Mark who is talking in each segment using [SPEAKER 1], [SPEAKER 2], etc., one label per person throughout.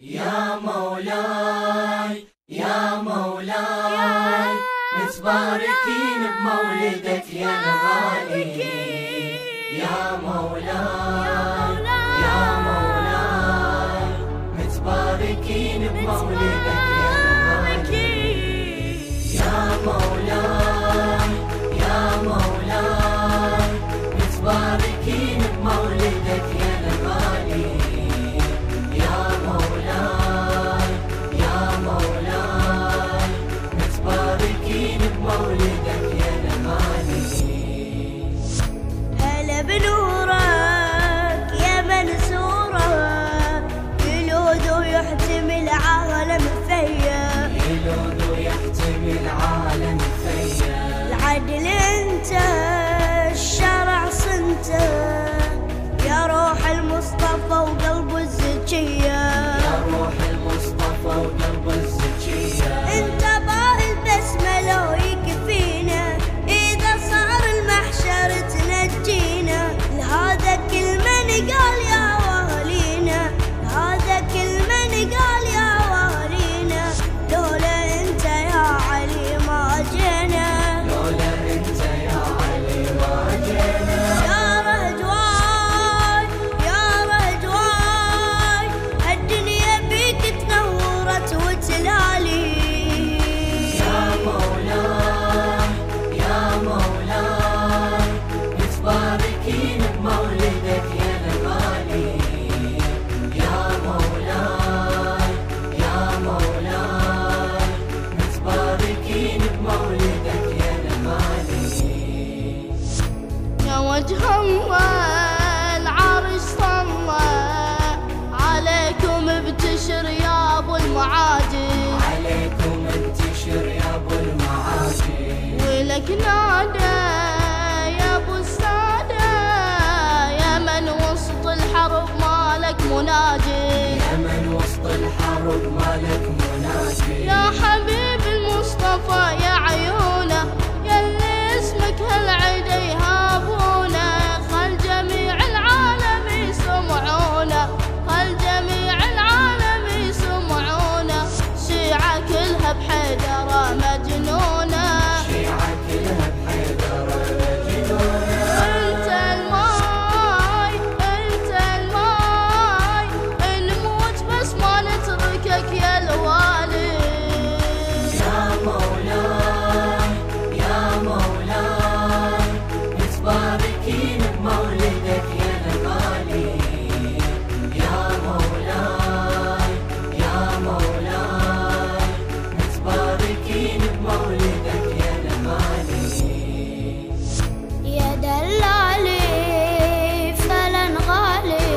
[SPEAKER 1] يا مولاي يا مولاي متباركين بمولدك يا الغالي. يا مولاي يا مولاي متباركين بمولدك يا الغالي. يا مولاي يا مولاي متباركين بمولدك يا الغالي. يا مولاي يا مولاي متباركين بمولدك يا الغالي.
[SPEAKER 2] هلا بنورك يا منصورك، يلوذ ويحتمي العالم فيا،
[SPEAKER 1] يلوذ ويحتمي العالم فيا.
[SPEAKER 2] العدل انت الشرع صنته، يا روح المصطفى وقلب الزكية،
[SPEAKER 1] يا روح المصطفى وقلب الزكية.
[SPEAKER 2] انت باء البسملة ويكفينا، اذا صار المحشر تنجينا. لهذا كل من قال يا والينا، لهذا كل من قال يا والينا، لولا انت يا علي ما جينا،
[SPEAKER 1] لولا انت يا علي ما جينا.
[SPEAKER 2] يا رهجواي يا رهجواي، الدنيا بيك تنورت وتلالي.
[SPEAKER 1] يا مولاي يا مولاي متباركين بمولدك يا الغالي. يا مولاي يا مولاي متباركين بمولدك يا الغالي.
[SPEAKER 2] يا وجه الله العرش صلى عليكم، ابتشر يا ابو المعاجل،
[SPEAKER 1] عليكم ابتشر يا ابو المعاجل.
[SPEAKER 2] ولك نادى يا ابو الساده، يا من وسط الحرب مالك مناجي،
[SPEAKER 1] يا من وسط الحرب مالك مناجي.
[SPEAKER 2] يا حبيب المصطفى يا عيونه، يلي اسمك هالعيد يهابونه، خل جميع العالم يسمعونه، خل جميع العالم يسمعونه. شيعة كلها بحيدرة مجنونة،
[SPEAKER 1] شيعة كلها بحيدرة مجنونة.
[SPEAKER 2] انت الماي انت الماي، نموت بس ما نتركك يا الوالي.
[SPEAKER 1] يا مولاي يا مولاي متباركين بمولدك يا الغالي. يا مولاي يا مولاي متباركين بمولدك يا الغالي.
[SPEAKER 2] يا دلالي فلن غالي،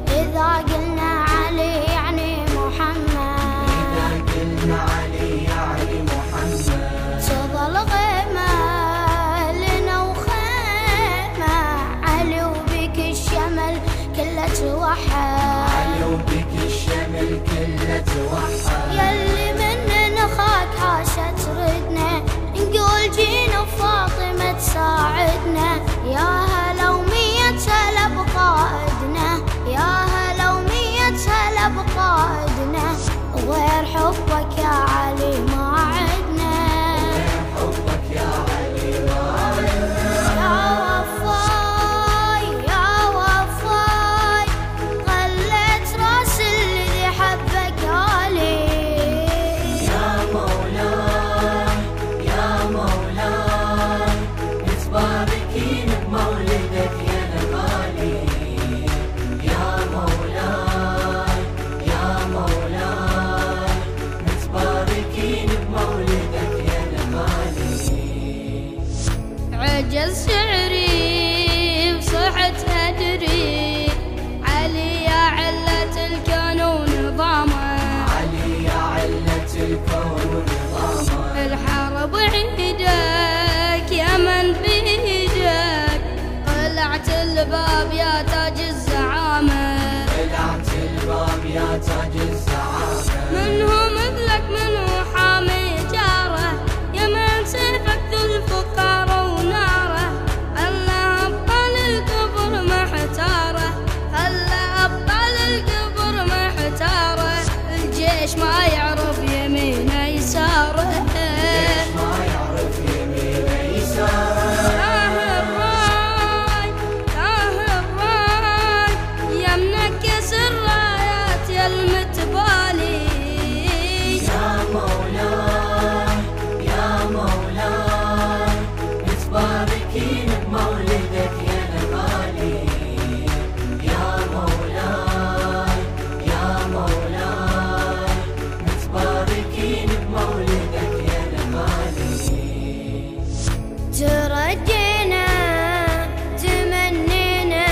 [SPEAKER 2] إذا قلنا علي يعني محمد،
[SPEAKER 1] إذا قلنا علي يعني محمد.
[SPEAKER 2] تظل غيمة لنا وخيمة، علي وبك الشمل كله توحد،
[SPEAKER 1] علي وبك الشمل كله توحد.
[SPEAKER 2] يلي من نخاك حاشا تردنا، نقول جينا وفاطمة تساعدنا. يا هلا ومية هلا بقائدنا، يا هلا ومية هلا بقائدنا، غير حبك يا علي ما عدنا.
[SPEAKER 1] حبك يا علي ما عدنا.
[SPEAKER 2] يا وفاي يا وفاي، خليت راس اللي حبك علي.
[SPEAKER 1] يا مولاي يا مولاي متباركين بمولدك يا الغالي. يا مولاي يا مولاي متباركين بمولدك يا الغالي.
[SPEAKER 2] عجز شعري بصحة أدري، علي يا علة الكون ونظامه،
[SPEAKER 1] علي يا علة الكون ونظامه.
[SPEAKER 2] الحرب عندك يا من بيدك، قلعت الباب يا تاج الزعامة،
[SPEAKER 1] طلعت الباب يا تاج الزعامة.
[SPEAKER 2] منه مثلك منه حامي جاره، يا من سيفك ذو الفقار وناره، خلى أبطال الكفر محتاره، خلى أبطال الكفر محتاره. ليش ما يعرف يمينه يساره؟
[SPEAKER 1] ليش ما يعرف يمينه يساره؟
[SPEAKER 2] تاه الراي تاه الراي يا منكس الرايات يا المتبالي.
[SPEAKER 1] يا مولاي يا مولاي متباركين بمولدك يا الغالي. يا مولاي يا مولاي متباركين بمولدك يا الغالي.
[SPEAKER 2] ترجينا تمنينا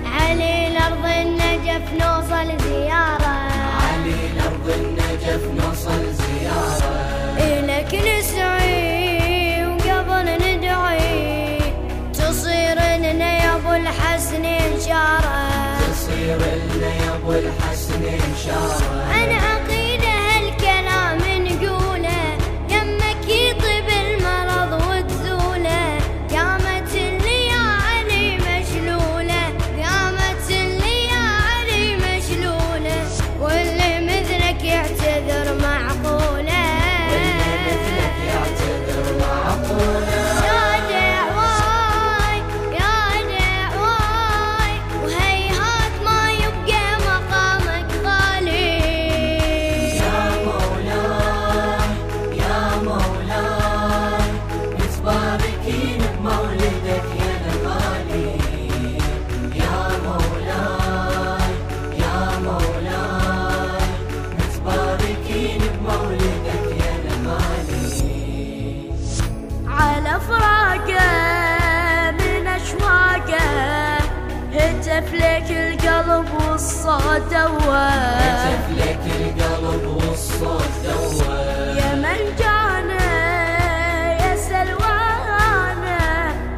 [SPEAKER 2] علي الأرض النجف نوصل زيارة.
[SPEAKER 1] علي الأرض النجف نوصل زيارة.
[SPEAKER 2] إلك نسعي وقبل ندعي تصير لنا يا أبو الحسن إشارة.
[SPEAKER 1] تصير لنا يا أبو الحسن إشارة.
[SPEAKER 2] عن عقيدة هالكلام نقوله يمك يطيب المرض وتزوله. قامت الليالي مشلولة قامت الليالي مشلولة واللي مثلك يعتذر معقولة.
[SPEAKER 1] واللي مثلك يعتذر معقولة.
[SPEAKER 2] يا دعواي يا دعواي وهيهات ما يبقى مقامك غالي.
[SPEAKER 1] يا مولاي يا مولاي متباركين بمولدك يا الغالي. يا مولاي يا مولاي متباركين بمولدك يا الغالي.
[SPEAKER 2] على فراقه من اشواقه هتف لك القلب والصوت دواه.
[SPEAKER 1] هتف لك القلب والصوت دواه.
[SPEAKER 2] يا من جانا يا سلوانا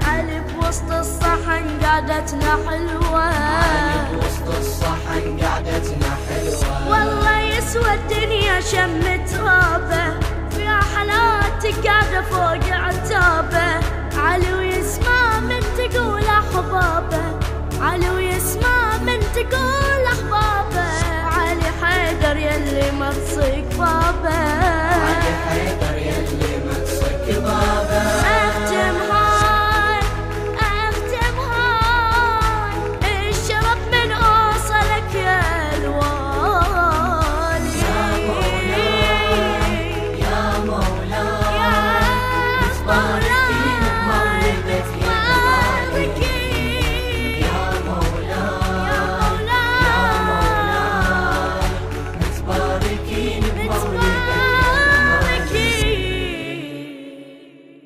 [SPEAKER 2] علي بوسط الصحن قعدتنا حلوة.
[SPEAKER 1] علي بوسط الصحن قعدتنا حلوة.
[SPEAKER 2] والله يسوى الدنيا شم ترابه في حالاتك قاعدة فوق عتابه. علي ويسمع من تقول أحبابه علي ويسمع من تقول أحبابه. علي حيدر يلي ما تصيق بابه.